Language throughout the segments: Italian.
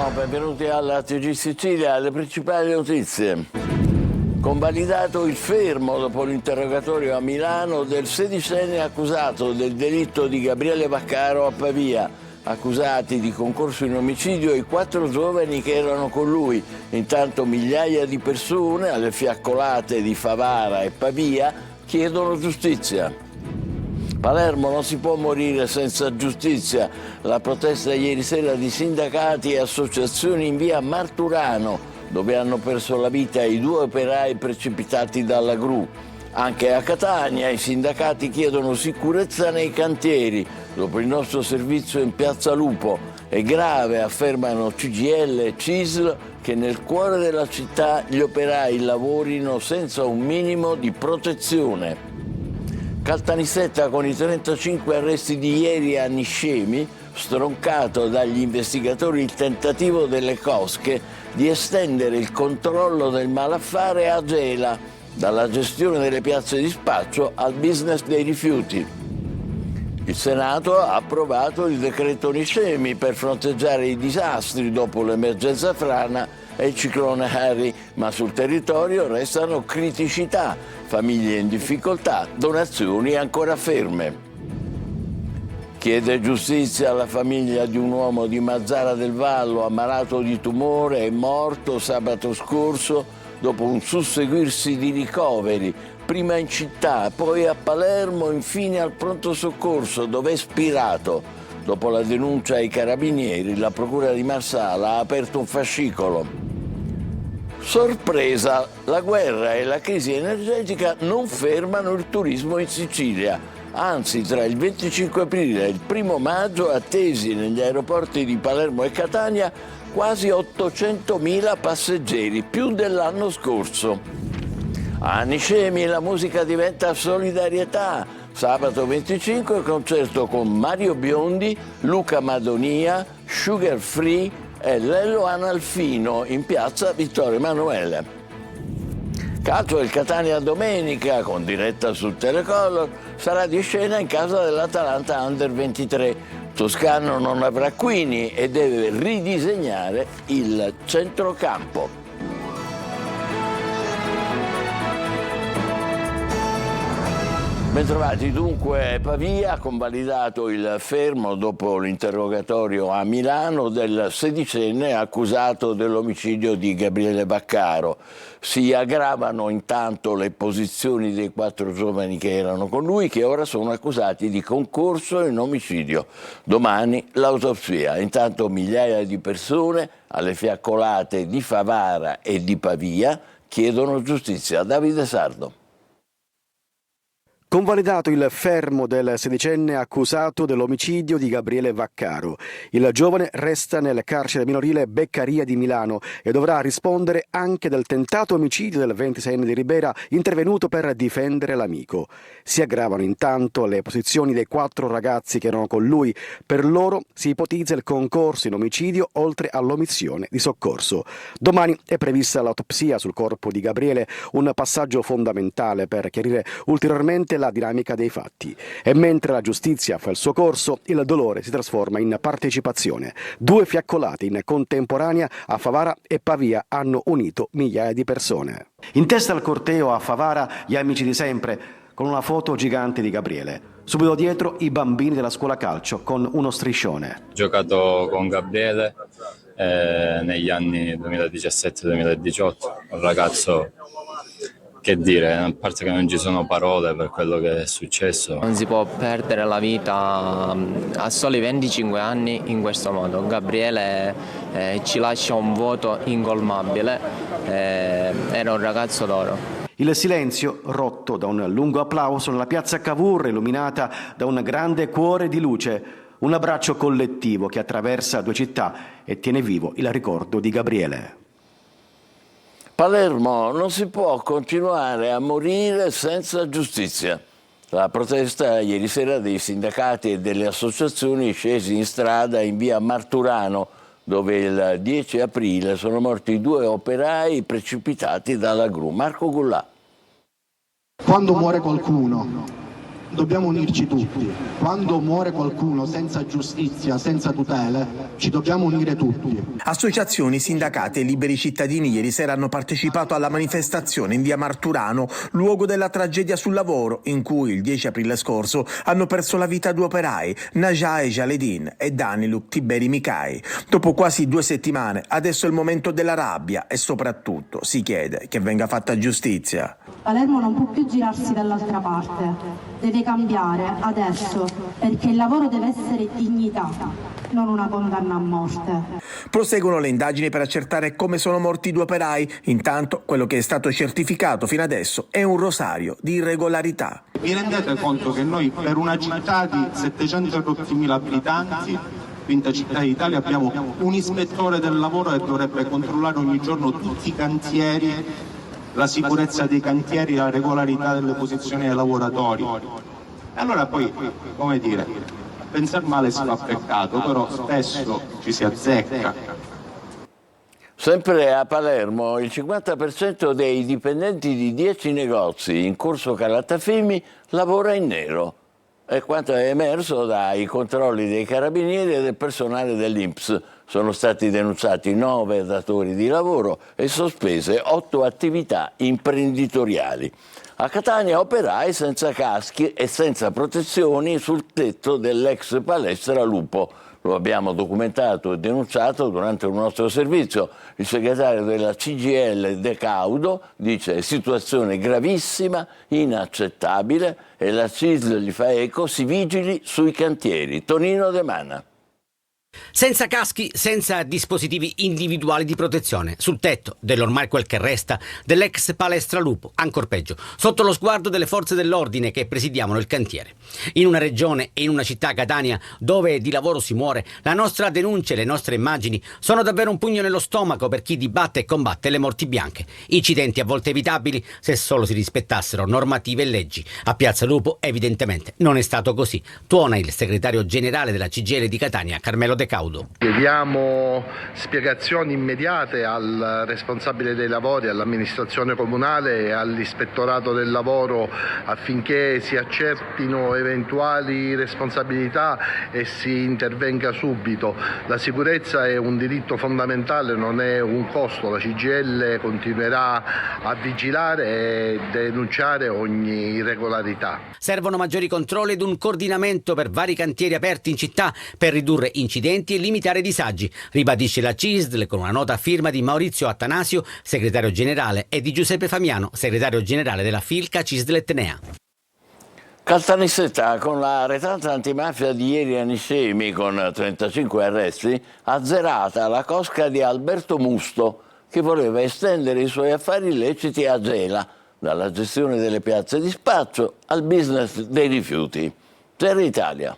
Buongiorno, benvenuti alla TG Sicilia, le principali notizie. Convalidato il fermo dopo l'interrogatorio a Milano del sedicenne accusato del delitto di Gabriele Vaccaro a Pavia. Accusati di concorso in omicidio i 4 giovani che erano con lui. Intanto migliaia di persone alle fiaccolate di Favara e Pavia chiedono giustizia. Palermo non si può morire senza giustizia. La protesta ieri sera di sindacati e associazioni in via Marturano, dove hanno perso la vita i 2 operai precipitati dalla gru. Anche a Catania i sindacati chiedono sicurezza nei cantieri dopo il nostro servizio in Piazza Lupo. È grave, affermano CGIL e CISL, che nel cuore della città gli operai lavorino senza un minimo di protezione. Caltanissetta con i 35 arresti di ieri a Niscemi, stroncato dagli investigatori il tentativo delle cosche di estendere il controllo del malaffare a Gela, dalla gestione delle piazze di spaccio al business dei rifiuti. Il Senato ha approvato il decreto Niscemi per fronteggiare i disastri dopo l'emergenza frana e il ciclone Harry, ma sul territorio restano criticità, famiglie in difficoltà, donazioni ancora ferme. Chiede giustizia alla famiglia di un uomo di Mazzara del Vallo ammalato di tumore e morto sabato scorso dopo un susseguirsi di ricoveri, prima in città, poi a Palermo, infine al pronto soccorso dove è spirato. Dopo la denuncia ai carabinieri, la procura di Marsala ha aperto un fascicolo. Sorpresa, la guerra e la crisi energetica non fermano il turismo in Sicilia. Anzi, tra il 25 aprile e il 1 maggio, attesi negli aeroporti di Palermo e Catania, quasi 800.000 passeggeri, più dell'anno scorso. A Niscemi la musica diventa solidarietà. Sabato 25 concerto con Mario Biondi, Luca Madonia, Sugar Free e Lello Analfino in piazza Vittorio Emanuele. Calcio del Catania domenica, con diretta su Telecolor, sarà di scena in casa dell'Atalanta Under 23. Toscano non avrà Quini e deve ridisegnare il centrocampo. Bentrovati, dunque Pavia ha convalidato il fermo dopo l'interrogatorio a Milano del sedicenne accusato dell'omicidio di Gabriele Vaccaro. Si aggravano intanto le posizioni dei 4 giovani che erano con lui, che ora sono accusati di concorso in omicidio. Domani l'autopsia. Intanto migliaia di persone alle fiaccolate di Favara e di Pavia chiedono giustizia. Davide Sardo. Convalidato il fermo del sedicenne accusato dell'omicidio di Gabriele Vaccaro. Il giovane resta nel carcere minorile Beccaria di Milano e dovrà rispondere anche del tentato omicidio del 26enne di Ribera intervenuto per difendere l'amico. Si aggravano intanto le posizioni dei 4 ragazzi che erano con lui. Per loro si ipotizza il concorso in omicidio oltre all'omissione di soccorso. Domani è prevista l'autopsia sul corpo di Gabriele, un passaggio fondamentale per chiarire ulteriormente la dinamica dei fatti. E mentre la giustizia fa il suo corso, il dolore si trasforma in partecipazione. 2 fiaccolate in contemporanea a Favara e Pavia hanno unito migliaia di persone. In testa al corteo a Favara gli amici di sempre, con una foto gigante di Gabriele. Subito dietro i bambini della scuola calcio con uno striscione. Ho giocato con Gabriele negli anni 2017-2018, un ragazzo, che dire, a parte che non ci sono parole per quello che è successo. Non si può perdere la vita a soli 25 anni in questo modo. Gabriele ci lascia un vuoto incolmabile, era un ragazzo d'oro. Il silenzio rotto da un lungo applauso nella piazza Cavour, illuminata da un grande cuore di luce, un abbraccio collettivo che attraversa 2 città e tiene vivo il ricordo di Gabriele. Palermo non si può continuare a morire senza giustizia. La protesta ieri sera dei sindacati e delle associazioni scesi in strada in via Marturano, dove il 10 aprile sono morti 2 operai precipitati dalla gru. Marco Gullà. Quando muore qualcuno dobbiamo unirci tutti. Quando muore qualcuno senza giustizia, senza tutele, ci dobbiamo unire tutti. Associazioni, sindacati e liberi cittadini ieri sera hanno partecipato alla manifestazione in via Marturano, luogo della tragedia sul lavoro, in cui il 10 aprile scorso hanno perso la vita due operai, Najah Jaledin e Daniluk Tiberi Mikai. Dopo quasi 2 settimane, adesso è il momento della rabbia e soprattutto si chiede che venga fatta giustizia. Palermo non può più girarsi dall'altra parte, deve cambiare adesso, perché il lavoro deve essere dignità, non una condanna a morte. Proseguono le indagini per accertare come sono morti i 2 operai. Intanto quello che è stato certificato fino adesso è un rosario di irregolarità. Vi rendete conto che noi per una città di 700.000 abitanti, quinta città d'Italia, abbiamo un ispettore del lavoro che dovrebbe controllare ogni giorno tutti i cantieri, la sicurezza dei cantieri, la regolarità delle posizioni dei lavoratori. Allora poi, come dire, a pensare male si fa peccato, però spesso ci si azzecca. Sempre a Palermo il 50% dei dipendenti di 10 negozi in corso Calatafimi lavora in nero. È quanto è emerso dai controlli dei carabinieri e del personale dell'INPS. Sono stati denunciati 9 datori di lavoro e sospese 8 attività imprenditoriali. A Catania operai senza caschi e senza protezioni sul tetto dell'ex palestra Lupo. Lo abbiamo documentato e denunciato durante un nostro servizio. Il segretario della CGIL De Caudo dice situazione gravissima, inaccettabile e la CISL gli fa eco, si vigili sui cantieri. Tonino De Mana. Senza caschi, senza dispositivi individuali di protezione, sul tetto dell'ormai quel che resta dell'ex palestra Lupo, ancor peggio, sotto lo sguardo delle forze dell'ordine che presidiavano il cantiere. In una regione e in una città, Catania, dove di lavoro si muore, la nostra denuncia e le nostre immagini sono davvero un pugno nello stomaco per chi dibatte e combatte le morti bianche. Incidenti a volte evitabili se solo si rispettassero normative e leggi. A Piazza Lupo evidentemente non è stato così. Tuona il segretario generale della CGIL di Catania, Carmelo De Caudo. Chiediamo spiegazioni immediate al responsabile dei lavori, all'amministrazione comunale e all'ispettorato del lavoro affinché si accertino eventuali responsabilità e si intervenga subito. La sicurezza è un diritto fondamentale, non è un costo. La CGIL continuerà a vigilare e denunciare ogni irregolarità. Servono maggiori controlli ed un coordinamento per vari cantieri aperti in città per ridurre incidenti e limitare disagi, ribadisce la CISL con una nota a firma di Maurizio Attanasio, segretario generale, e di Giuseppe Famiano, segretario generale della Filca CISL Etnea. Caltanissetta, con la retata antimafia di ieri a Niscemi con 35 arresti, azzerata la cosca di Alberto Musto, che voleva estendere i suoi affari illeciti a Gela, dalla gestione delle piazze di spaccio al business dei rifiuti. Terra Italia.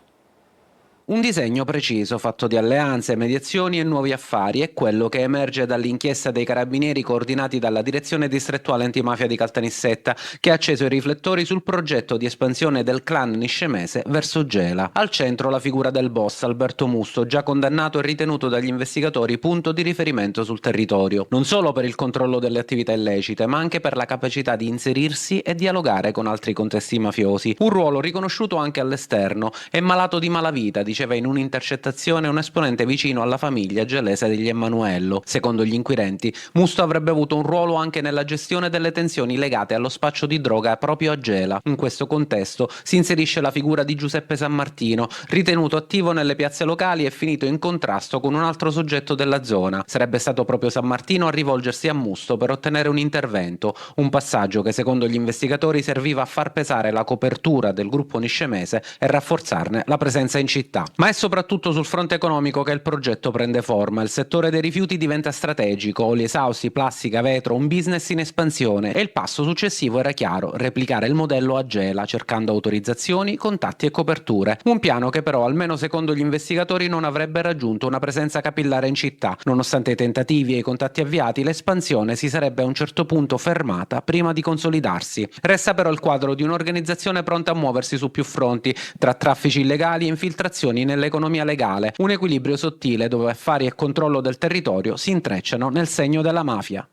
Un disegno preciso, fatto di alleanze, mediazioni e nuovi affari, è quello che emerge dall'inchiesta dei carabinieri coordinati dalla Direzione Distrettuale Antimafia di Caltanissetta, che ha acceso i riflettori sul progetto di espansione del clan niscemese verso Gela. Al centro la figura del boss Alberto Musto, già condannato e ritenuto dagli investigatori punto di riferimento sul territorio, non solo per il controllo delle attività illecite, ma anche per la capacità di inserirsi e dialogare con altri contesti mafiosi. Un ruolo riconosciuto anche all'esterno. È malato di malavita, diceva in un'intercettazione un esponente vicino alla famiglia gelese degli Emanuello. Secondo gli inquirenti, Musto avrebbe avuto un ruolo anche nella gestione delle tensioni legate allo spaccio di droga proprio a Gela. In questo contesto si inserisce la figura di Giuseppe Sammartino, ritenuto attivo nelle piazze locali e finito in contrasto con un altro soggetto della zona. Sarebbe stato proprio Sammartino a rivolgersi a Musto per ottenere un intervento, un passaggio che secondo gli investigatori serviva a far pesare la copertura del gruppo niscemese e rafforzarne la presenza in città. Ma è soprattutto sul fronte economico che il progetto prende forma. Il settore dei rifiuti diventa strategico, oli esausti, plastica, vetro, un business in espansione, e il passo successivo era chiaro: replicare il modello a Gela, cercando autorizzazioni, contatti e coperture. Un piano che però, almeno secondo gli investigatori, non avrebbe raggiunto una presenza capillare in città. Nonostante i tentativi e i contatti avviati, l'espansione si sarebbe a un certo punto fermata prima di consolidarsi. Resta però il quadro di un'organizzazione pronta a muoversi su più fronti, tra traffici illegali e infiltrazioni nell'economia legale, un equilibrio sottile dove affari e controllo del territorio si intrecciano nel segno della mafia.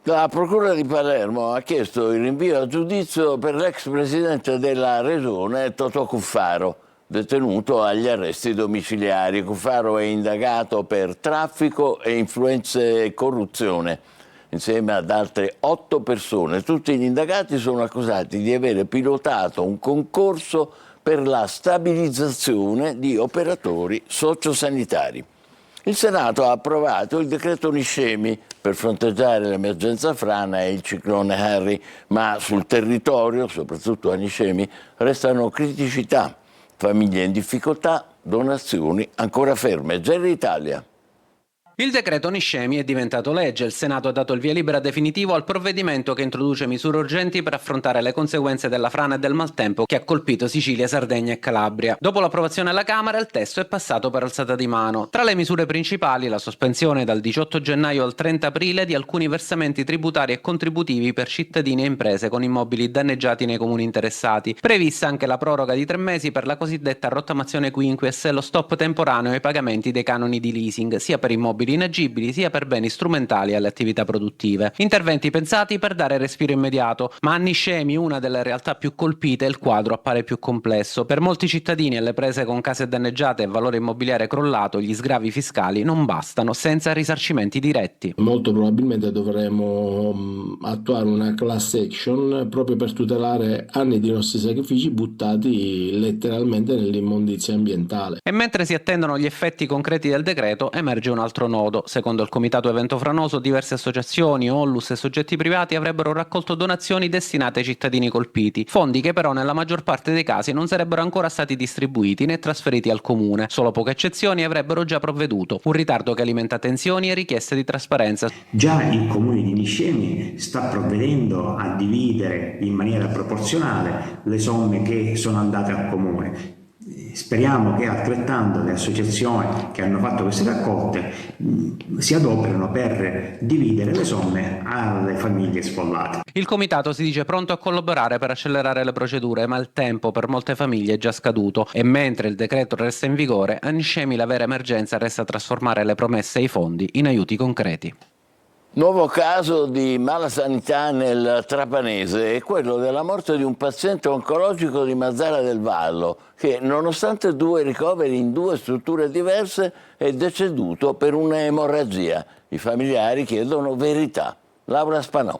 La Procura di Palermo ha chiesto il rinvio a giudizio per l'ex presidente della Regione Totò Cuffaro, detenuto agli arresti domiciliari. Cuffaro è indagato per traffico e influenze e corruzione, insieme ad altre 8 persone. Tutti gli indagati sono accusati di avere pilotato un concorso per la stabilizzazione di operatori sociosanitari. Il Senato ha approvato il decreto Niscemi per fronteggiare l'emergenza frana e il ciclone Harry, ma sul territorio, soprattutto a Niscemi, restano criticità, famiglie in difficoltà, donazioni ancora ferme. Gerry Italia. Il decreto Niscemi è diventato legge. Il Senato ha dato il via libera definitivo al provvedimento che introduce misure urgenti per affrontare le conseguenze della frana e del maltempo che ha colpito Sicilia, Sardegna e Calabria. Dopo l'approvazione alla Camera, il testo è passato per alzata di mano. Tra le misure principali, la sospensione dal 18 gennaio al 30 aprile di alcuni versamenti tributari e contributivi per cittadini e imprese con immobili danneggiati nei comuni interessati. Prevista anche la proroga di 3 mesi per la cosiddetta rottamazione quinquies e lo stop temporaneo ai pagamenti dei canoni di leasing, sia per immobili inagibili sia per beni strumentali alle attività produttive. Interventi pensati per dare respiro immediato, ma a Niscemi, una delle realtà più colpite, il quadro appare più complesso. Per molti cittadini e le prese con case danneggiate e valore immobiliare crollato, gli sgravi fiscali non bastano senza risarcimenti diretti. Molto probabilmente dovremo attuare una class action proprio per tutelare anni di nostri sacrifici buttati letteralmente nell'immondizia ambientale. E mentre si attendono gli effetti concreti del decreto, emerge un altro nodo. Secondo il Comitato Evento Franoso, diverse associazioni, onlus e soggetti privati avrebbero raccolto donazioni destinate ai cittadini colpiti, fondi che però nella maggior parte dei casi non sarebbero ancora stati distribuiti né trasferiti al comune. Solo poche eccezioni avrebbero già provveduto, un ritardo che alimenta tensioni e richieste di trasparenza. Già il comune di Niscemi sta provvedendo a dividere in maniera proporzionale le somme che sono andate al comune. Speriamo che altrettanto le associazioni che hanno fatto queste raccolte si adoperino per dividere le somme alle famiglie sfollate. Il comitato si dice pronto a collaborare per accelerare le procedure, ma il tempo per molte famiglie è già scaduto e mentre il decreto resta in vigore, a Niscemi la vera emergenza resta trasformare le promesse e i fondi in aiuti concreti. Nuovo caso di malasanità nel Trapanese è quello della morte di un paziente oncologico di Mazzara del Vallo che, nonostante 2 ricoveri in 2 strutture diverse, è deceduto per un'emorragia. I familiari chiedono verità. Laura Spanò.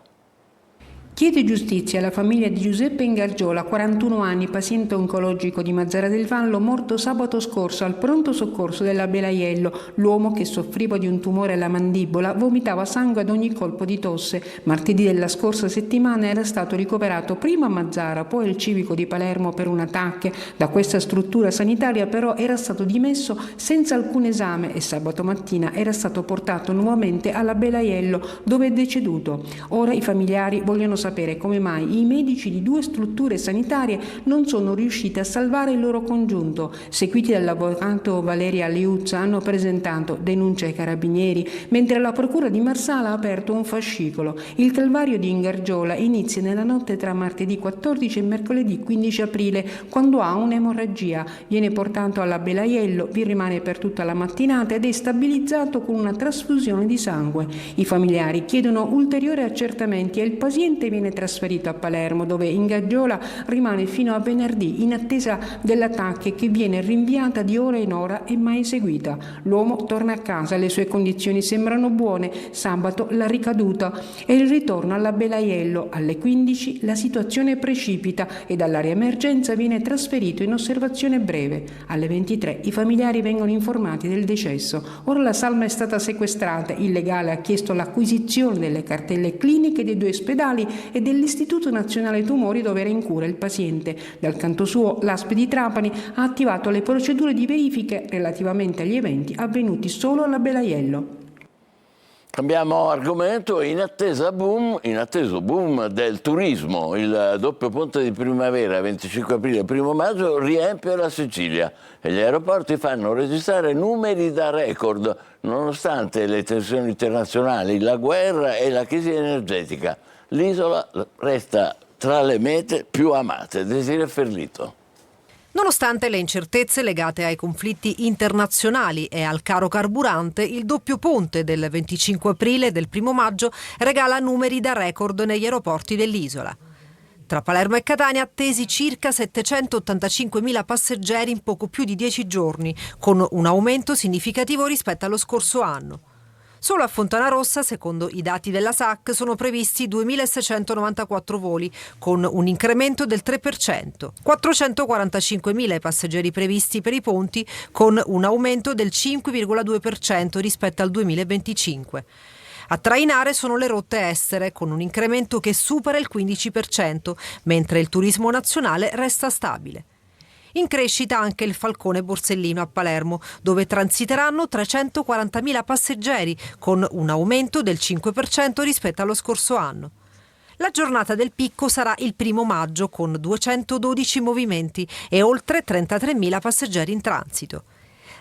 Chiede giustizia alla famiglia di Giuseppe Ingargiola, 41 anni, paziente oncologico di Mazzara del Vallo, morto sabato scorso al pronto soccorso della Belaiello. L'uomo, che soffriva di un tumore alla mandibola, vomitava sangue ad ogni colpo di tosse. Martedì della scorsa settimana era stato ricoverato prima a Mazzara, poi al civico di Palermo per un attacco. Da questa struttura sanitaria però era stato dimesso senza alcun esame e sabato mattina era stato portato nuovamente alla Belaiello, dove è deceduto. Ora i familiari vogliono sapere come mai i medici di 2 strutture sanitarie non sono riusciti a salvare il loro congiunto. Seguiti dall'avvocato Valeria Liuzza, hanno presentato denuncia ai carabinieri, mentre la procura di Marsala ha aperto un fascicolo. Il calvario di Ingargiola inizia nella notte tra martedì 14 e mercoledì 15 aprile, quando ha un'emorragia. Viene portato alla Belaiello, vi rimane per tutta la mattinata ed è stabilizzato con una trasfusione di sangue. I familiari chiedono ulteriori accertamenti e il paziente viene trasferito a Palermo, dove Ingargiola rimane fino a venerdì in attesa dell'attacco che viene rinviata di ora in ora e mai eseguita. L'uomo torna a casa, le sue condizioni sembrano buone. Sabato la ricaduta e il ritorno alla Belaiello. Alle 15 la situazione precipita e dall'area emergenza viene trasferito in osservazione breve. Alle 23 i familiari vengono informati del decesso. Ora la salma è stata sequestrata. Il legale ha chiesto l'acquisizione delle cartelle cliniche dei 2 ospedali e dell'Istituto Nazionale Tumori dove era in cura il paziente. Dal canto suo, l'ASP di Trapani ha attivato le procedure di verifiche relativamente agli eventi avvenuti solo alla Belaiello. Cambiamo argomento. Inatteso boom del turismo. Il doppio ponte di primavera 25 aprile e 1 maggio riempie la Sicilia e gli aeroporti fanno registrare numeri da record nonostante le tensioni internazionali, la guerra e la crisi energetica. L'isola resta tra le mete più amate. Desiree Ferlito. Nonostante le incertezze legate ai conflitti internazionali e al caro carburante, il doppio ponte del 25 aprile e del 1 maggio regala numeri da record negli aeroporti dell'isola. Tra Palermo e Catania attesi circa 785.000 passeggeri in poco più di 10 giorni, con un aumento significativo rispetto allo scorso anno. Solo a Fontanarossa, secondo i dati della SAC, sono previsti 2.694 voli, con un incremento del 3%. 445.000 i passeggeri previsti per i ponti, con un aumento del 5,2% rispetto al 2025. A trainare sono le rotte estere, con un incremento che supera il 15%, mentre il turismo nazionale resta stabile. In crescita anche il Falcone Borsellino a Palermo, dove transiteranno 340.000 passeggeri, con un aumento del 5% rispetto allo scorso anno. La giornata del picco sarà il 1 maggio, con 212 movimenti e oltre 33.000 passeggeri in transito.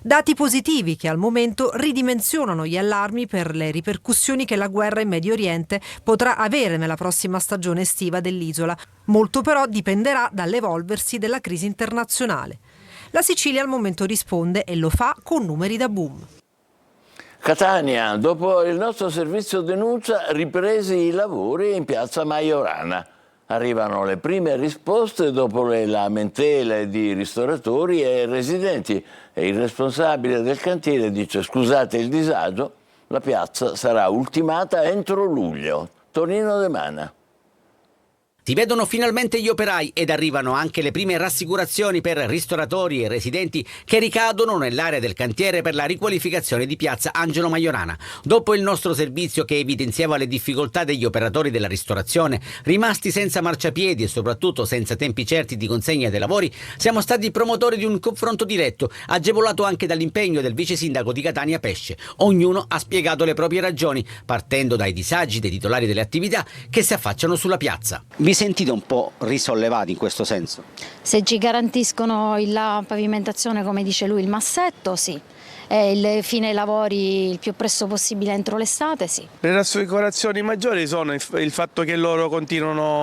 Dati positivi che al momento ridimensionano gli allarmi per le ripercussioni che la guerra in Medio Oriente potrà avere nella prossima stagione estiva dell'isola. Molto però dipenderà dall'evolversi della crisi internazionale. La Sicilia al momento risponde e lo fa con numeri da boom. Catania, dopo il nostro servizio denuncia, ripresi i lavori in piazza Majorana. Arrivano le prime risposte dopo le lamentele di ristoratori e residenti e il responsabile del cantiere dice: scusate il disagio, la piazza sarà ultimata entro luglio. Tonino De Mana. Si vedono finalmente gli operai ed arrivano anche le prime rassicurazioni per ristoratori e residenti che ricadono nell'area del cantiere per la riqualificazione di piazza Angelo Majorana. Dopo il nostro servizio che evidenziava le difficoltà degli operatori della ristorazione, rimasti senza marciapiedi e soprattutto senza tempi certi di consegna dei lavori, siamo stati promotori di un confronto diretto, agevolato anche dall'impegno del vice sindaco di Catania Pesce. Ognuno ha spiegato le proprie ragioni, partendo dai disagi dei titolari delle attività che si affacciano sulla piazza. Vi sentite un po' risollevati in questo senso? Se ci garantiscono la pavimentazione, come dice lui, il massetto, sì. E il fine lavori il più presto possibile entro l'estate, sì. Le rassicurazioni maggiori sono il fatto che loro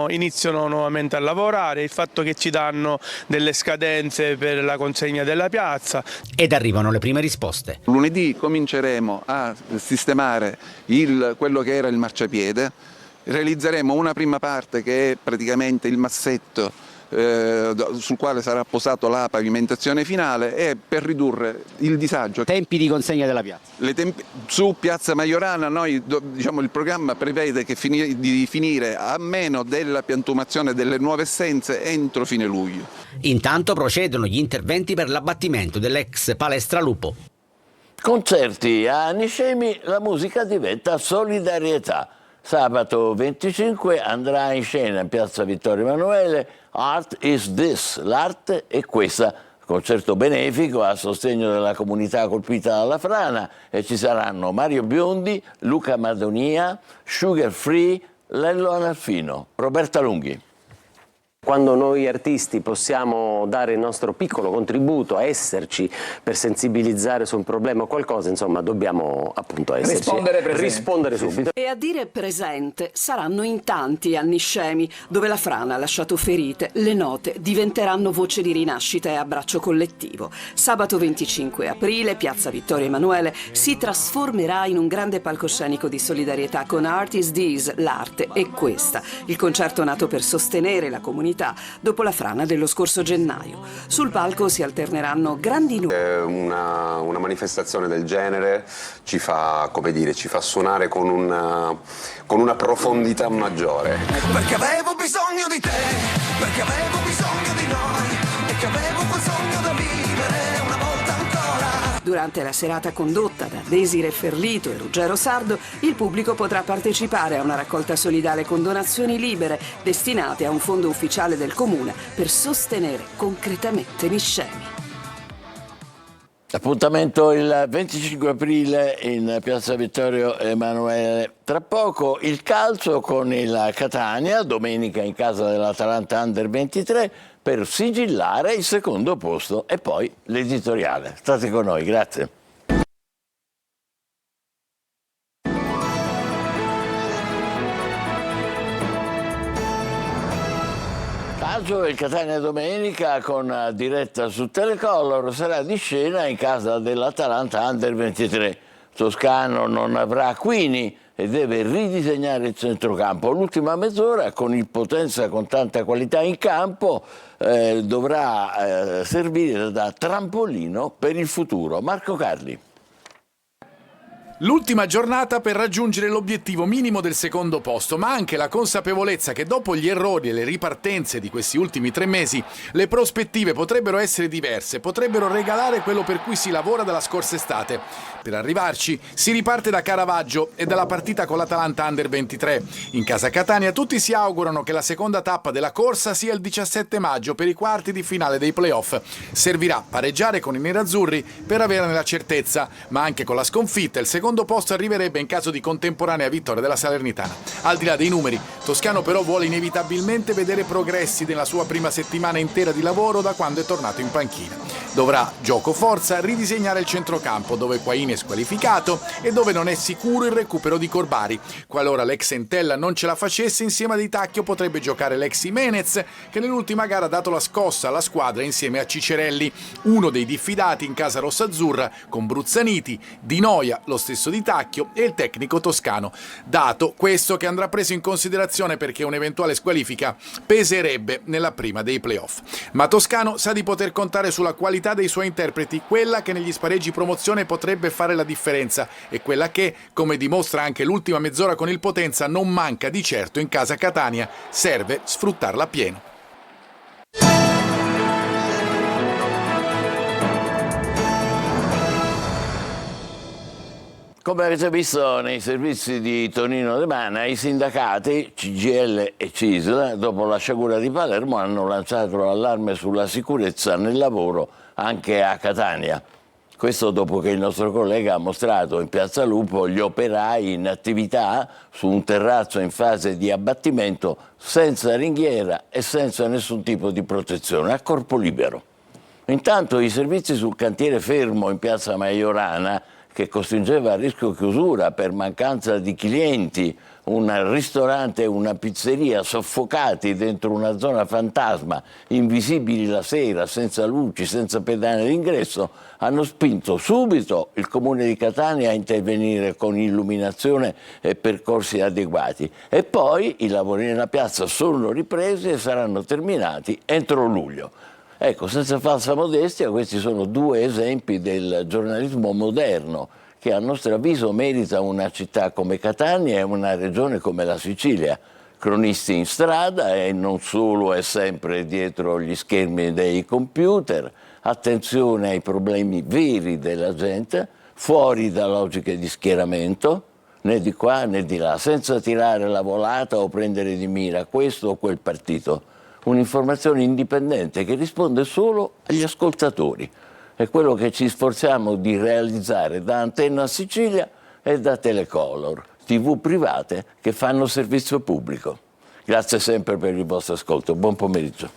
iniziano nuovamente a lavorare, il fatto che ci danno delle scadenze per la consegna della piazza. Ed arrivano le prime risposte. Lunedì cominceremo a sistemare quello che era il marciapiede. Realizzeremo una prima parte che è praticamente il massetto sul quale sarà posato la pavimentazione finale e per ridurre il disagio. Tempi di consegna della piazza? Su piazza Majorana il programma prevede di finire a meno della piantumazione delle nuove essenze entro fine luglio. Intanto procedono gli interventi per l'abbattimento dell'ex palestra Lupo. Concerti a Niscemi, la musica diventa solidarietà. Sabato 25 andrà in scena in piazza Vittorio Emanuele Art is This, l'arte è questa, concerto benefico a sostegno della comunità colpita dalla frana e ci saranno Mario Biondi, Luca Madonia, Sugar Free, Lello Analfino, Roberta Lunghi. Quando noi artisti possiamo dare il nostro piccolo contributo a esserci per sensibilizzare su un problema o qualcosa, insomma, dobbiamo appunto esserci. Rispondere subito. E a dire presente saranno in tanti a Niscemi, dove la frana ha lasciato ferite, le note diventeranno voce di rinascita e abbraccio collettivo. Sabato 25 aprile, piazza Vittorio Emanuele si trasformerà in un grande palcoscenico di solidarietà con Art is This, l'arte è questa, il concerto nato per sostenere la comunità dopo la frana dello scorso gennaio. Sul palco si alterneranno grandi numeri. Una manifestazione del genere ci fa suonare con una profondità maggiore. Perché avevo bisogno di te, perché avevo bisogno di noi, perché avevo quel sogno da vivere una volta ancora. Durante la serata condotta da Desire Ferlito e Ruggero Sardo, il pubblico potrà partecipare a una raccolta solidale con donazioni libere destinate a un fondo ufficiale del comune per sostenere concretamente Niscemi. Appuntamento il 25 aprile in piazza Vittorio Emanuele. Tra poco il calcio con il Catania, domenica in casa dell'Atalanta Under 23, per sigillare il secondo posto e poi l'editoriale. State con noi, grazie. maggio il Catania domenica con diretta su Telecolor sarà di scena in casa dell'Atalanta Under 23. Toscano non avrà Quini e deve ridisegnare il centrocampo. L'ultima mezz'ora con il Potenza con tanta qualità in campo dovrà servire da trampolino per il futuro. Marco Carli. L'ultima giornata per raggiungere l'obiettivo minimo del secondo posto, ma anche la consapevolezza che dopo gli errori e le ripartenze di questi ultimi 3 mesi, le prospettive potrebbero essere diverse, potrebbero regalare quello per cui si lavora dalla scorsa estate. Per arrivarci si riparte da Caravaggio e dalla partita con l'Atalanta Under 23. In casa Catania tutti si augurano che la seconda tappa della corsa sia il 17 maggio per i quarti di finale dei playoff. Servirà pareggiare con i nerazzurri per averne la certezza, ma anche con la sconfitta il secondo posto arriverebbe in caso di contemporanea vittoria della Salernitana. Al di là dei numeri, Toscano però vuole inevitabilmente vedere progressi nella sua prima settimana intera di lavoro da quando è tornato in panchina. Dovrà, gioco forza, ridisegnare il centrocampo, dove Quaini è squalificato e dove non è sicuro il recupero di Corbari. Qualora l'ex Entella non ce la facesse, insieme a Di Tacchio potrebbe giocare l'ex Jimenez, che nell'ultima gara ha dato la scossa alla squadra insieme a Cicerelli, uno dei diffidati in casa rossazzurra, con Bruzzaniti, Di Noia, lo stesso Di Tacchio e il tecnico toscano. Dato questo che andrà preso in considerazione perché un'eventuale squalifica peserebbe nella prima dei playoff. Ma Toscano sa di poter contare sulla qualità dei suoi interpreti, quella che negli spareggi promozione potrebbe fare la differenza e quella che, come dimostra anche l'ultima mezz'ora con il Potenza, non manca di certo in casa Catania. Serve sfruttarla appieno. Come avete visto nei servizi di Tonino De Mana, i sindacati CGIL e CISL, dopo la sciagura di Palermo, hanno lanciato l'allarme sulla sicurezza nel lavoro anche a Catania. Questo dopo che il nostro collega ha mostrato in Piazza Lupo gli operai in attività su un terrazzo in fase di abbattimento senza ringhiera e senza nessun tipo di protezione, a corpo libero. Intanto i servizi sul cantiere fermo in Piazza Maiorana, che costringeva a rischio chiusura per mancanza di clienti, un ristorante e una pizzeria soffocati dentro una zona fantasma, invisibili la sera, senza luci, senza pedane d'ingresso, hanno spinto subito il Comune di Catania a intervenire con illuminazione e percorsi adeguati. E poi i lavori nella piazza sono ripresi e saranno terminati entro luglio. Ecco, senza falsa modestia, questi sono 2 esempi del giornalismo moderno che a nostro avviso merita una città come Catania e una regione come la Sicilia. Cronisti in strada e non solo e sempre dietro gli schermi dei computer, attenzione ai problemi veri della gente, fuori da logiche di schieramento, né di qua né di là, senza tirare la volata o prendere di mira questo o quel partito. Un'informazione indipendente che risponde solo agli ascoltatori. È quello che ci sforziamo di realizzare da Antenna Sicilia e da Telecolor, TV private che fanno servizio pubblico. Grazie sempre per il vostro ascolto. Buon pomeriggio.